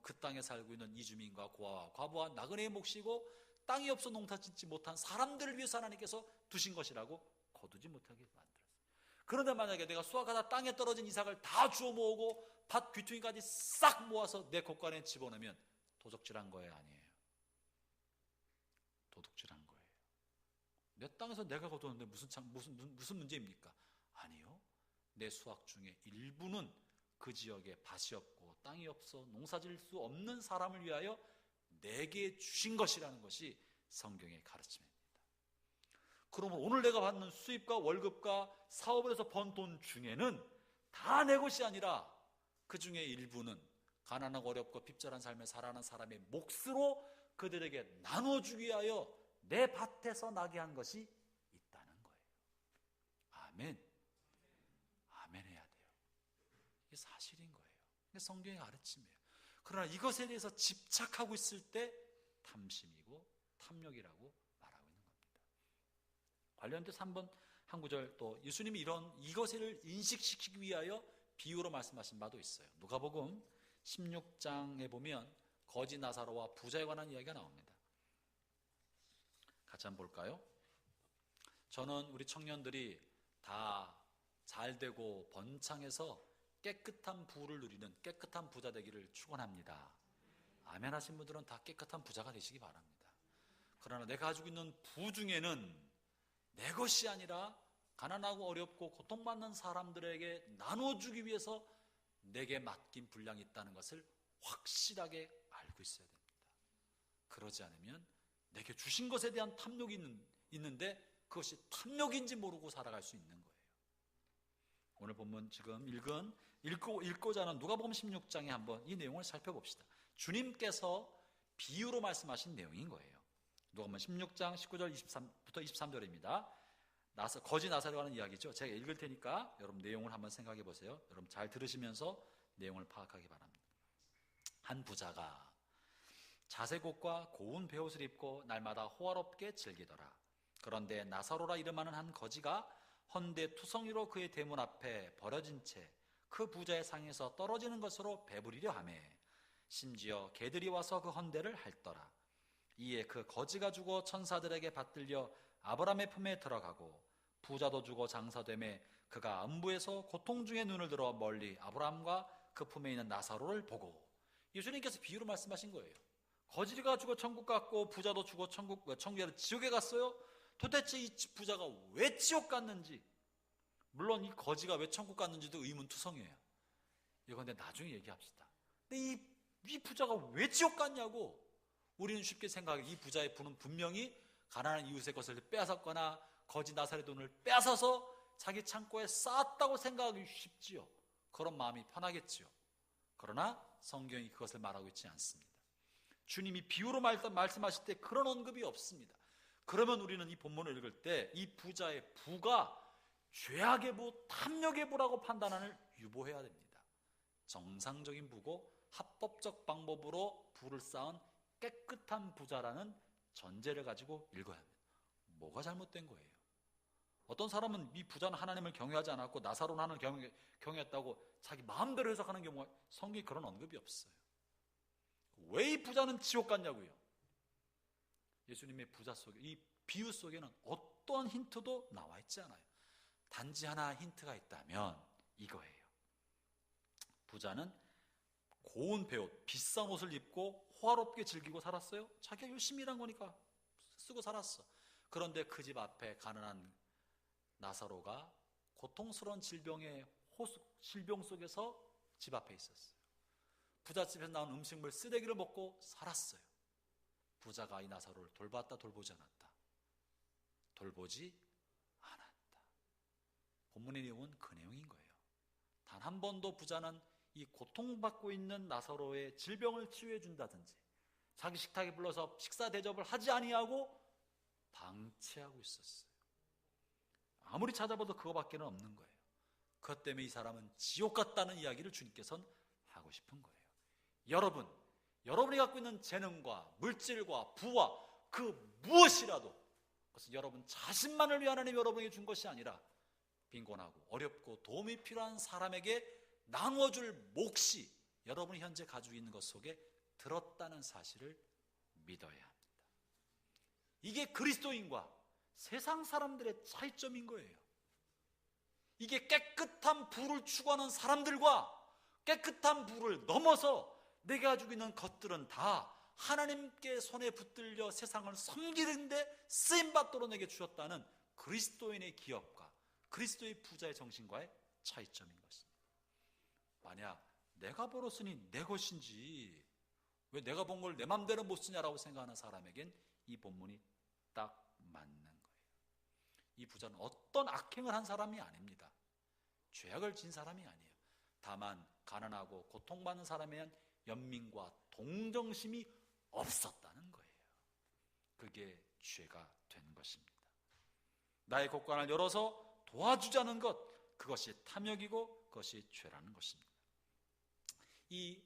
그 땅에 살고 있는 이주민과 고아와 과부와 나그네의 몫이고 땅이 없어 농사 짓지 못한 사람들을 위해서 하나님께서 두신 것이라고 거두지 못하게 만들었어요. 그런데 만약에 내가 수확하다 땅에 떨어진 이삭을 다 주워 모으고 밭 귀퉁이까지 싹 모아서 내 곳간에 집어넣으면 도적질한 거예요, 아니에요? 도둑질한 거예요. 내 땅에서 내가 거두는데 무슨 문제입니까? 아니요. 내 수확 중에 일부는 그 지역에 밭이 없고 땅이 없어 농사질 수 없는 사람을 위하여 내게 주신 것이라는 것이 성경의 가르침입니다. 그러면 오늘 내가 받는 수입과 월급과 사업을 해서 번 돈 중에는 다 내 것이 아니라 그 중에 일부는 가난하고 어렵고 핍절한 삶을 살아가는 사람의 몫으로 그들에게 나눠주기 위하여 내 밭에서 나게 한 것이 있다는 거예요. 아멘. 아멘 해야 돼요. 이게 사실인 거예요. 이게 성경의 가르침이에요. 그러나 이것에 대해서 집착하고 있을 때 탐심이고 탐욕이라고 말하고 있는 겁니다. 관련돼서 한번 한 구절 또 예수님이 이것을 인식시키기 위하여 비유로 말씀하신 바도 있어요. 누가복음 16장에 보면 거지 나사로와 부자에 관한 이야기가 나옵니다. 같이 한번 볼까요? 저는 우리 청년들이 다 잘되고 번창해서 깨끗한 부를 누리는 깨끗한 부자 되기를 축원합니다. 아멘 하신 분들은 다 깨끗한 부자가 되시기 바랍니다. 그러나 내가 가지고 있는 부 중에는 내 것이 아니라 가난하고 어렵고 고통받는 사람들에게 나눠주기 위해서 내게 맡긴 분량이 있다는 것을 확실하게 알고 있어야 됩니다. 그러지 않으면 내게 주신 것에 대한 탐욕이 있는데 그것이 탐욕인지 모르고 살아갈 수 있는 거예요. 오늘 본문 지금 읽고자 하는 누가복음 16장에 한번 이 내용을 살펴봅시다. 주님께서 비유로 말씀하신 내용인 거예요. 누가복음 16장 19절 23부터 23절입니다. 거지 나사로에 관한 이야기죠. 제가 읽을 테니까 여러분 내용을 한번 생각해 보세요. 여러분 잘 들으시면서 내용을 파악하기 바랍니다. 한 부자가 자색옷과 고운 베옷을 입고 날마다 호화롭게 즐기더라. 그런데 나사로라 이름하는 한 거지가 헌데 투성이로 그의 대문 앞에 버려진 채 그 부자의 상에서 떨어지는 것으로 배부리려 하매 심지어 개들이 와서 그 헌데를 핥더라. 이에 그 거지가 죽어 천사들에게 받들려 아브라함의 품에 들어가고 부자도 죽어 장사되매 그가 안부에서 고통 중에 눈을 들어 멀리 아브라함과 그 품에 있는 나사로를 보고. 예수님께서 비유로 말씀하신 거예요. 거지가 죽어 천국 갔고 부자도 죽어 천국이 아니라 지옥에 갔어요. 도대체 이 부자가 왜 지옥 갔는지, 물론 이 거지가 왜 천국 갔는지도 의문투성이에요. 이건 근데 나중에 얘기합시다. 근데 이 부자가 왜 지옥 갔냐고 우리는 쉽게 생각해. 이 부자의 부는 분명히 가난한 이웃의 것을 빼앗았거나 거지 나사로의 돈을 빼앗아서 자기 창고에 쌓았다고 생각하기 쉽지요. 그런 마음이 편하겠지요. 그러나 성경이 그것을 말하고 있지 않습니다. 주님이 비유로 말씀하실 때 그런 언급이 없습니다. 그러면 우리는 이 본문을 읽을 때 이 부자의 부가 죄악의 부, 탐욕의 부라고 판단하는 유보해야 됩니다. 정상적인 부고 합법적 방법으로 부를 쌓은 깨끗한 부자라는 전제를 가지고 읽어야 합니다. 뭐가 잘못된 거예요? 어떤 사람은 이 부자는 하나님을 경외하지 않았고 나사로는 하나님을 경외했다고 자기 마음대로 해석하는 경우가 성경에 그런 언급이 없어요. 왜 이 부자는 지옥 갔냐고요? 예수님의 부자 속에, 이 비유 속에는 어떠한 힌트도 나와 있지 않아요. 단지 하나 힌트가 있다면 이거예요. 부자는 고운 베옷, 비싼 옷을 입고 호화롭게 즐기고 살았어요. 자기가 열심히 일한 거니까 쓰고 살았어. 그런데 그 집 앞에 가난한 나사로가 고통스러운 질병 속에서 집 앞에 있었어요. 부잣집에서 나온 음식물 쓰레기를 먹고 살았어요. 부자가 이 나사로를 돌봤다 돌보지 않았다. 돌보지 않았다. 본문의 내용은 그 내용인 거예요. 단 한 번도 부자는 이 고통받고 있는 나사로의 질병을 치유해 준다든지 자기 식탁에 불러서 식사 대접을 하지 아니하고 방치하고 있었어요. 아무리 찾아봐도 그거밖에는 없는 거예요. 그것 때문에 이 사람은 지옥 같다는 이야기를 주님께서는 하고 싶은 거예요. 여러분이 갖고 있는 재능과 물질과 부와 그 무엇이라도 그것은 여러분 자신만을 위해 하나님 여러분에게 준 것이 아니라 빈곤하고 어렵고 도움이 필요한 사람에게 나눠줄 몫이 여러분이 현재 가지고 있는 것 속에 들었다는 사실을 믿어야 합니다. 이게 그리스도인과 세상 사람들의 차이점인 거예요. 이게 깨끗한 부를 추구하는 사람들과 깨끗한 부를 넘어서 내가 가지고 있는 것들은 다 하나님께 손에 붙들려 세상을 섬기는데 쓰임받도록 내게 주셨다는 그리스도인의 기업과 그리스도의 부자의 정신과의 차이점인 것입니다. 만약 내가 벌었으니 내 것인지 왜 내가 본 걸 내 맘대로 못 쓰냐라고 생각하는 사람에겐 이 본문이 딱 맞는 거예요. 이 부자는 어떤 악행을 한 사람이 아닙니다. 죄악을 진 사람이 아니에요. 다만 가난하고 고통받는 사람에 대한 연민과 동정심이 없었다는 거예요. 그게 죄가 된 것입니다. 나의 곳간을 열어서 도와주자는 것, 그것이 탐욕이고 그것이 죄라는 것입니다. 이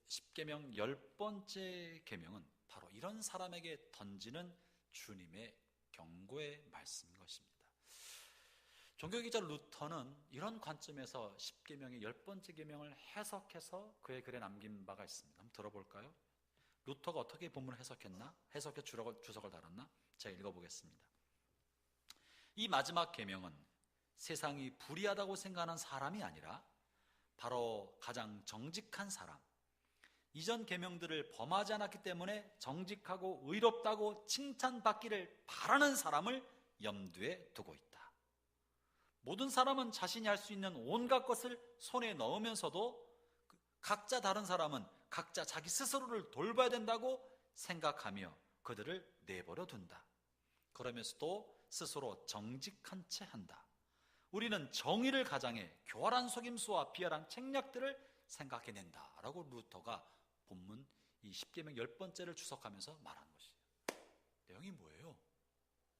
십계명 10번째 계명은 바로 이런 사람에게 던지는 주님의 경고의 말씀인 것입니다. 종교기자 루터는 이런 관점에서 십계명의 10번째 계명을 해석해서 그의 글에 남긴 바가 있습니다. 한번 들어볼까요? 루터가 어떻게 본문을 해석했나? 해석해 주석을 달았나? 제가 읽어보겠습니다. 이 마지막 계명은 세상이 불의하다고 생각하는 사람이 아니라 바로 가장 정직한 사람, 이전 계명들을 범하지 않았기 때문에 정직하고 의롭다고 칭찬받기를 바라는 사람을 염두에 두고 있다. 모든 사람은 자신이 할 수 있는 온갖 것을 손에 넣으면서도 각자 다른 사람은 각자 자기 스스로를 돌봐야 된다고 생각하며 그들을 내버려 둔다. 그러면서도 스스로 정직한 채 한다. 우리는 정의를 가장해 교활한 속임수와 비열한 책략들을 생각해낸다 라고 루터가 본문 이 십계명 10번째를 주석하면서 말하는 것이에요. 내용이 뭐예요?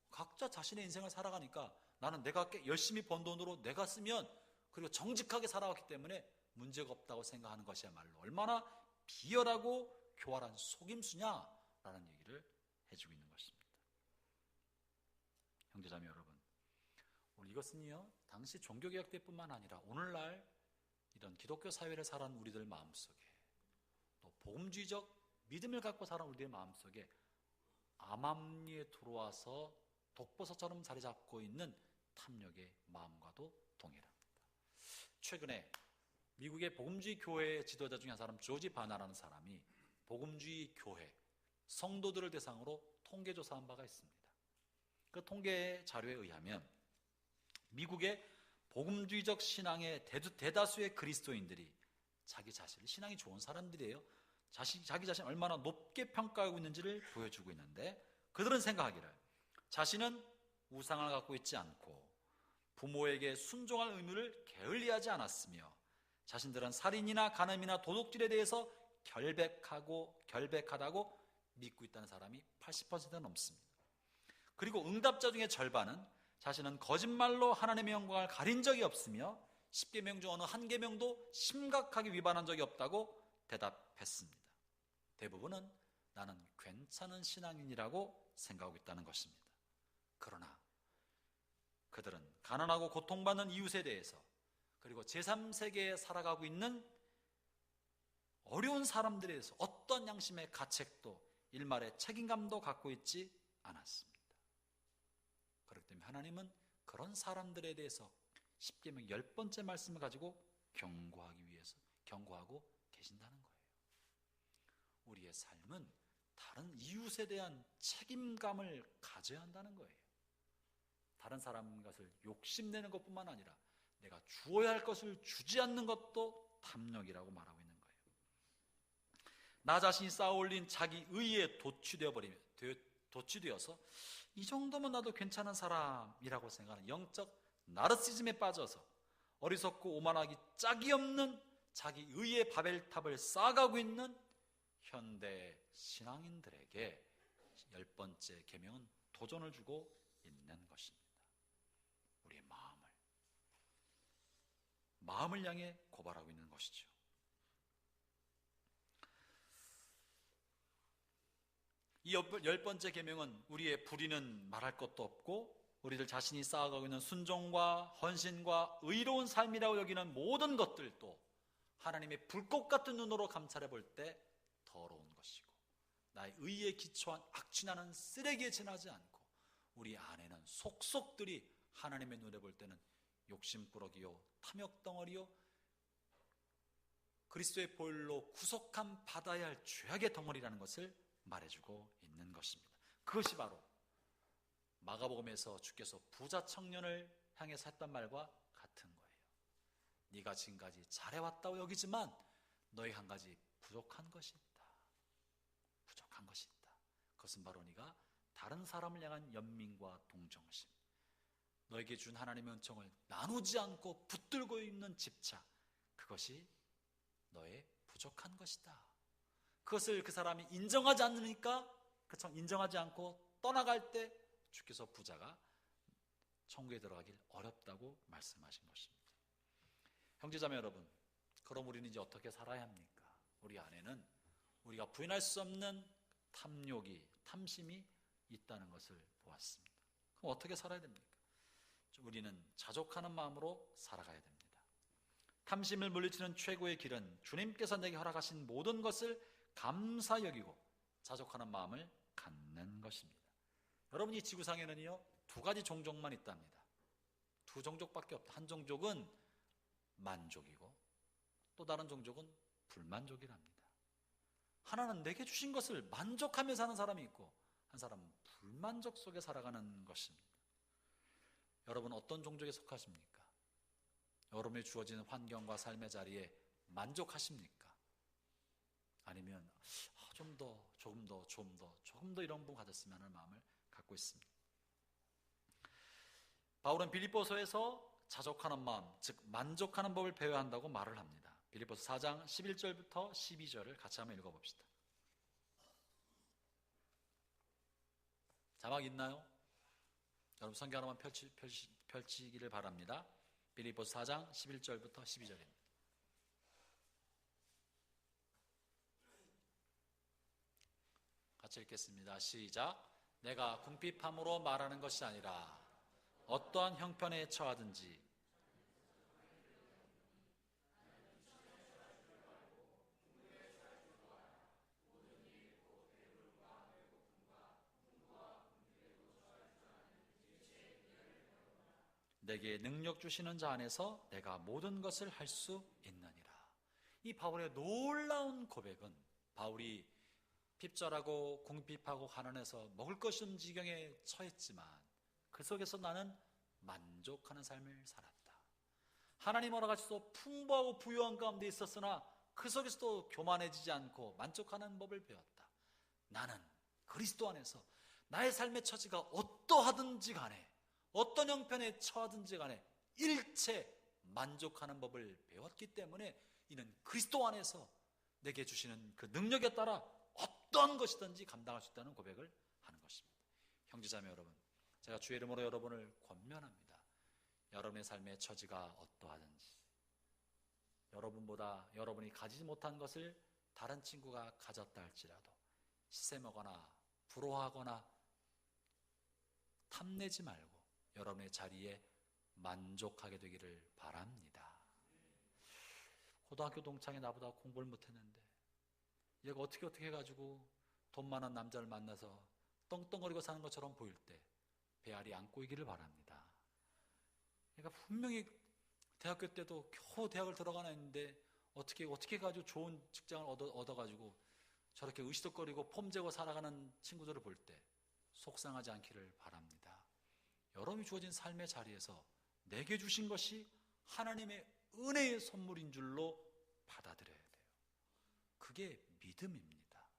각자 자신의 인생을 살아가니까 나는 내가 열심히 번 돈으로 내가 쓰면 그리고 정직하게 살아왔기 때문에 문제가 없다고 생각하는 것이야말로 얼마나 비열하고 교활한 속임수냐라는 얘기를 해주고 있는 것입니다. 형제자매 여러분, 오늘 이것은요 당시 종교개혁 때뿐만 아니라 오늘날 이런 기독교 사회를 살아가는 우리들 마음속에 또 복음주의적 믿음을 갖고 살아가는 우리들 마음속에 암암리에 들어와서 독버섯처럼 자리 잡고 있는 탐욕의 마음과도 동일합니다. 최근에 미국의 복음주의 교회의 지도자 중에 한 사람 조지 바나라는 사람이 복음주의 교회 성도들을 대상으로 통계조사한 바가 있습니다. 그 통계 자료에 의하면 미국의 복음주의적 신앙의 대다수의 그리스도인들이 자기 자신을 신앙이 좋은 사람들이에요. 자기 자신을 얼마나 높게 평가하고 있는지를 보여주고 있는데 그들은 생각하기를 자신은 우상을 갖고 있지 않고 부모에게 순종할 의무를 게을리하지 않았으며 자신들은 살인이나 간음이나 도둑질에 대해서 결백하다고 믿고 있다는 사람이 80%가 넘습니다. 그리고 응답자 중에 절반은 자신은 거짓말로 하나님의 영광을 가린 적이 없으며 10계명 중 어느 한 계명도 심각하게 위반한 적이 없다고 대답했습니다. 대부분은 나는 괜찮은 신앙인이라고 생각하고 있다는 것입니다. 그러나 그들은 가난하고 고통받는 이웃에 대해서 그리고 제3세계에 살아가고 있는 어려운 사람들에 대해서 어떤 양심의 가책도 일말의 책임감도 갖고 있지 않았습니다. 그렇기 때문에 하나님은 그런 사람들에 대해서 십계명 10번째 말씀을 가지고 경고하고 계신다는 거예요. 우리의 삶은 다른 이웃에 대한 책임감을 가져야 한다는 거예요. 다른 사람 것을 욕심내는 것뿐만 아니라 내가 주어야 할 것을 주지 않는 것도 탐욕이라고 말하고 있는 거예요. 나 자신이 쌓아올린 자기 의에 도취되어서 이 정도면 나도 괜찮은 사람이라고 생각하는 영적 나르시즘에 빠져서 어리석고 오만하기 짝이 없는 자기 의의 바벨탑을 쌓아가고 있는 현대 신앙인들에게 10번째 계명은 도전을 주고 있는 것입니다. 우리의 마음을 향해 고발하고 있는 것이죠. 이 10번째 계명은 우리의 불의는 말할 것도 없고 우리들 자신이 쌓아가고 있는 순종과 헌신과 의로운 삶이라고 여기는 모든 것들도 하나님의 불꽃 같은 눈으로 감찰해 볼 때 더러운 것이고 나의 의에 기초한 악취나는 쓰레기에 지나지 않고 우리 안에는 속속들이 하나님의 눈에 볼 때는 욕심꾸러기요, 탐욕덩어리요, 그리스도의 보혈로 구속함 받아야 할 죄악의 덩어리라는 것을 말해주고 있는 것입니다. 그것이 바로 마가복음에서 주께서 부자 청년을 향해서 했던 말과 같은 거예요. 네가 지금까지 잘해왔다고 여기지만 너희 한 가지 부족한 것이 있다. 부족한 것이 있다. 그것은 바로 네가 다른 사람을 향한 연민과 동정심, 너에게 준 하나님의 은총을 나누지 않고 붙들고 있는 집착, 그것이 너의 부족한 것이다. 그것을 그 사람이 인정하지 않으니까, 인정하지 않고 떠나갈 때 주께서 부자가 천국에 들어가길 어렵다고 말씀하신 것입니다. 형제자매 여러분, 그럼 우리는 이제 어떻게 살아야 합니까? 우리 안에는 우리가 부인할 수 없는 탐욕이, 탐심이 있다는 것을 보았습니다. 그럼 어떻게 살아야 됩니까? 우리는 자족하는 마음으로 살아가야 됩니다. 탐심을 물리치는 최고의 길은 주님께서 내게 허락하신 모든 것을 감사 여기고 자족하는 마음을 갖는 것입니다. 여러분, 이 지구상에는요, 두 가지 종족만 있답니다. 두 종족밖에 없다. 한 종족은 만족이고 또 다른 종족은 불만족이랍니다. 하나는 내게 주신 것을 만족하며 사는 사람이 있고 한 사람은 불만족 속에 살아가는 것입니다. 여러분, 어떤 종족에 속하십니까? 여러분이 주어진 환경과 삶의 자리에 만족하십니까? 아니면 좀 더, 조금 더 이런 부분 가졌으면 하는 마음을 갖고 있습니다. 바울은 빌립보서에서 자족하는 마음, 즉 만족하는 법을 배워야 한다고 말을 합니다. 빌립보서 4장 11절부터 12절을 같이 한번 읽어봅시다. 자막 있나요? 여러분 성경 하나만 펼치기를 바랍니다. 빌립보서 4장 11절부터 12절입니다. 같이 읽겠습니다. 시작. 내가 궁핍함으로 말하는 것이 아니라 어떠한 형편에 처하든지 내게 능력 주시는 자 안에서 내가 모든 것을 할 수 있느니라. 이 바울의 놀라운 고백은 바울이 핍절하고 궁핍하고 가난해서 먹을 것이 없는 지경에 처했지만 그 속에서 나는 만족하는 삶을 살았다. 하나님 허락하시고 풍부하고 부유한 가운데 있었으나 그 속에서도 교만해지지 않고 만족하는 법을 배웠다. 나는 그리스도 안에서 나의 삶의 처지가 어떠하든지 간에 어떤 형편에 처하든지 간에 일체 만족하는 법을 배웠기 때문에 이는 그리스도 안에서 내게 주시는 그 능력에 따라 어떤 것이든지 감당할 수 있다는 고백을 하는 것입니다. 형제자매 여러분, 제가 주의 이름으로 여러분을 권면합니다. 여러분의 삶의 처지가 어떠하든지 여러분보다 여러분이 가지지 못한 것을 다른 친구가 가졌다 할지라도 시샘하거나 부러워하거나 탐내지 말고 여러분의 자리에 만족하게 되기를 바랍니다. 고등학교 동창이 나보다 공부를 못했는데 얘가 어떻게 해가지고 돈 많은 남자를 만나서 떵떵거리고 사는 것처럼 보일 때 배알이 안 꼬이기를 바랍니다. 그러니까 분명히 대학교 때도 겨우 대학을 들어가나 했는데 어떻게 해가지고 좋은 직장을 얻어가지고 저렇게 의시덕거리고 폼재고 살아가는 친구들을 볼 때 속상하지 않기를 바랍니다. 여러분이 주어진 삶의 자리에서 내게 주신 것이 하나님의 은혜의 선물인 줄로 받아들여야 돼요. 그게 믿음입니다.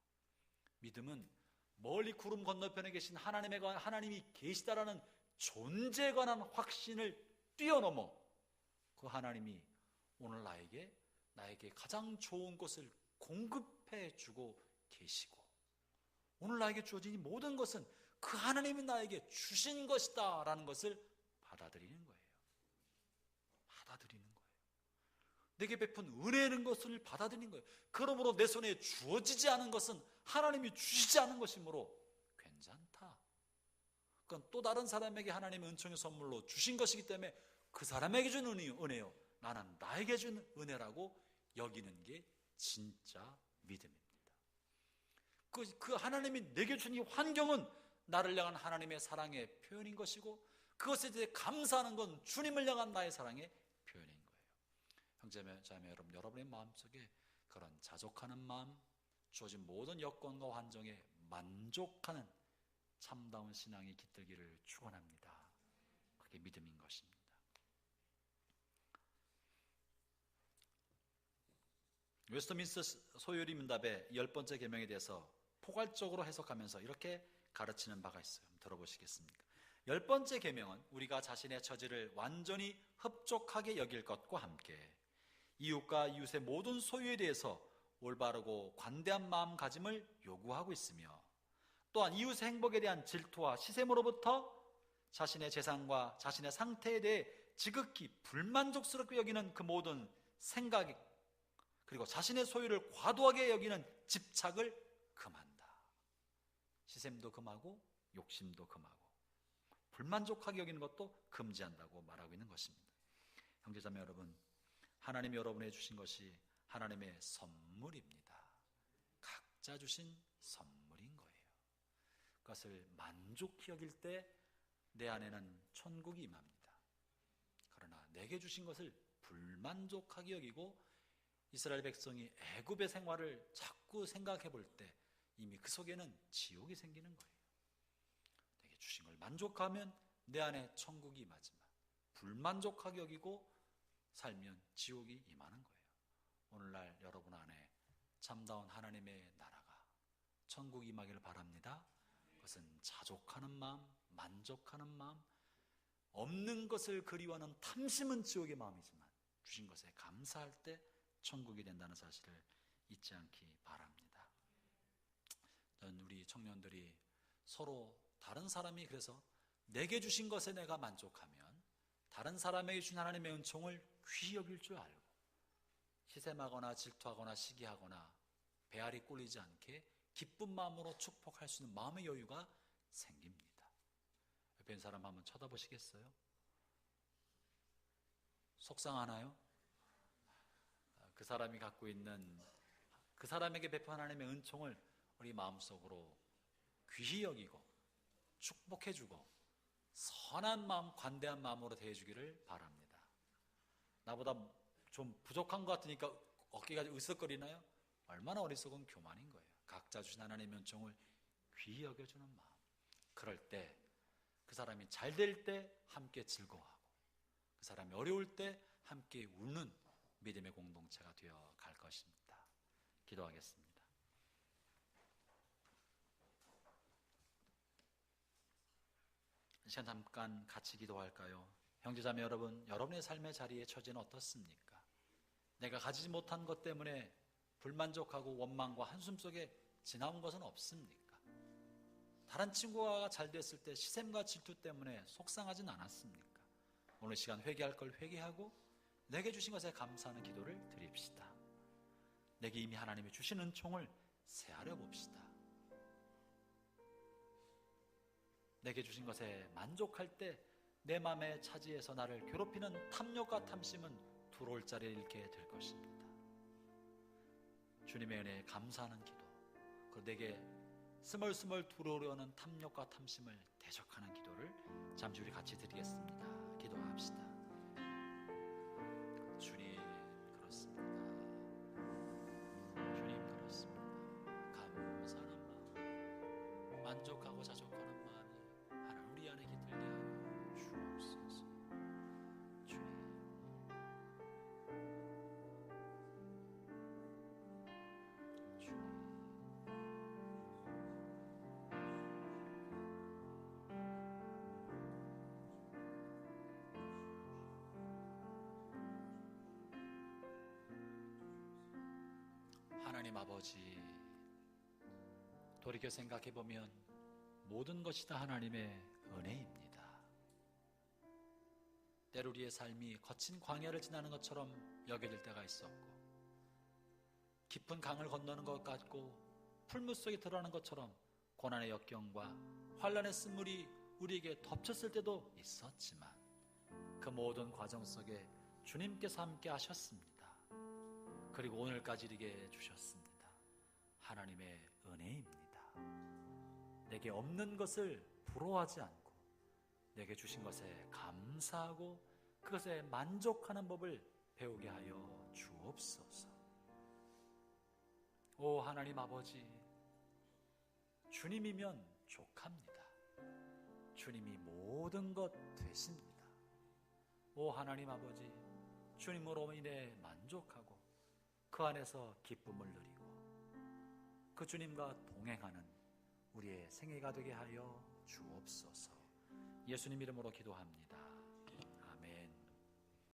믿음은 멀리 구름 건너편에 계신 하나님이 계시다라는 존재에 관한 확신을 뛰어넘어 그 하나님이 오늘 나에게 가장 좋은 것을 공급해 주고 계시고 오늘 나에게 주어진 이 모든 것은 그 하나님이 나에게 주신 것이다 라는 것을 받아들이는 거예요. 받아들이는 거예요. 내게 베푼 은혜는 것을 받아들이는 거예요. 그러므로 내 손에 주어지지 않은 것은 하나님이 주시지 않은 것이므로 괜찮다. 그건 또 다른 사람에게 하나님의 은총의 선물로 주신 것이기 때문에 그 사람에게 준 은혜요, 나는 나에게 준 은혜라고 여기는 게 진짜 믿음입니다. 그 하나님이 내게 준 이 환경은 나를 향한 하나님의 사랑의 표현인 것이고, 그것에 대해 감사하는 건 주님을 향한 나의 사랑의 표현인 거예요. 형제자매 여러분, 여러분의 마음속에 그런 자족하는 마음, 주어진 모든 여건과 환경에 만족하는 참다운 신앙이 깃들기를 축원합니다. 그게 믿음인 것입니다. 웨스트민스터 소요리 문답의 10번째 계명에 대해서 포괄적으로 해석하면서 이렇게 가르치는 바가 있어요. 들어보시겠습니까? 10번째 계명은 우리가 자신의 처지를 완전히 흡족하게 여길 것과 함께 이웃과 이웃의 모든 소유에 대해서 올바르고 관대한 마음가짐을 요구하고 있으며, 또한 이웃의 행복에 대한 질투와 시샘으로부터 자신의 재산과 자신의 상태에 대해 지극히 불만족스럽게 여기는 그 모든 생각, 그리고 자신의 소유를 과도하게 여기는 집착을 금한다. 시샘도 금하고 욕심도 금하고 불만족하게 여기는 것도 금지한다고 말하고 있는 것입니다. 형제자매 여러분, 하나님이 여러분에게 주신 것이 하나님의 선물입니다. 각자 주신 선물인 거예요. 그것을 만족히 여길 때 내 안에는 천국이 임합니다. 그러나 내게 주신 것을 불만족하게 여기고 이스라엘 백성이 애굽의 생활을 자꾸 생각해 볼 때 이미 그 속에는 지옥이 생기는 거예요. 내게 주신 걸 만족하면 내 안에 천국이 임하지만 불만족하게 여기고 살면 지옥이 임하는 거예요. 오늘날 여러분 안에 참다운 하나님의 나라가 천국이 임하기를 바랍니다. 그것은 자족하는 마음, 만족하는 마음, 없는 것을 그리워하는 탐심은 지옥의 마음이지만 주신 것에 감사할 때 천국이 된다는 사실을 잊지 않기 바랍니다. 저는 우리 청년들이 서로 다른 사람이 그래서 내게 주신 것에 내가 만족하면 다른 사람에게 준 하나님의 은총을 귀히 여길 줄 알고 시샘하거나 질투하거나 시기하거나 배알이 꼴리지 않게 기쁜 마음으로 축복할 수 있는 마음의 여유가 생깁니다. 옆에 있는 사람 한번 쳐다보시겠어요? 속상하나요? 그 사람이 갖고 있는, 그 사람에게 베푼 하나님의 은총을 우리 마음속으로 귀히 여기고 축복해주고 선한 마음, 관대한 마음으로 대해주기를 바랍니다. 나보다 좀 부족한 것 같으니까 어깨가 으쓱거리나요? 얼마나 어리석은 교만인 거예요. 각자 주신 하나님의 은총을 귀히 여겨주는 마음. 그럴 때 그 사람이 잘 될 때 함께 즐거워하고 그 사람이 어려울 때 함께 웃는 믿음의 공동체가 되어 갈 것입니다. 기도하겠습니다. 이 시간 잠깐 같이 기도할까요? 형제자매 여러분, 여러분의 삶의 자리의 처지는 어떻습니까? 내가 가지지 못한 것 때문에 불만족하고 원망과 한숨 속에 지나온 것은 없습니까? 다른 친구가 잘 됐을 때 시샘과 질투 때문에 속상하진 않았습니까? 오늘 시간 회개할 걸 회개하고 내게 주신 것에 감사하는 기도를 드립시다. 내게 이미 하나님이 주신 은총을 새하려 봅시다. 내게 주신 것에 만족할 때 내 마음의 차지에서 나를 괴롭히는 탐욕과 탐심은 들어올 자리에 잃게 될 것입니다. 주님의 은혜에 감사하는 기도, 그리고 내게 스멀스멀 들어오려는 탐욕과 탐심을 대적하는 기도를 잠시 우리 같이 드리겠습니다. 기도합시다. 주님, 그렇습니다. 주님, 그렇습니다. 감사하는 마음, 만족하고 자족하는 마음이 하나님 우리 안에 깃들게 하여 주옵소서. 주님, 하나님 아버지, 돌이켜 생각해보면 모든 것이 다 하나님의 은혜입니다. 때로 우리의 삶이 거친 광야를 지나는 것처럼 여겨질 때가 있었고, 깊은 강을 건너는 것 같고 풀무 속에 들어가는 것처럼 고난의 역경과 환난의 쓴물이 우리에게 덮쳤을 때도 있었지만 그 모든 과정 속에 주님께서 함께 하셨습니다. 그리고 오늘까지 이르게 해주셨습니다. 하나님의 은혜입니다. 내게 없는 것을 부러워하지 않고 내게 주신 것에 감사하고 그것에 만족하는 법을 배우게 하여 주옵소서. 오 하나님 아버지, 주님이면 족합니다. 주님이 모든 것 되십니다. 오 하나님 아버지, 주님으로 인해 만족하고 그 안에서 기쁨을 누리고 그 주님과 동행하는 우리의 생애가 되게 하여 주옵소서. 예수님 이름으로 기도합니다.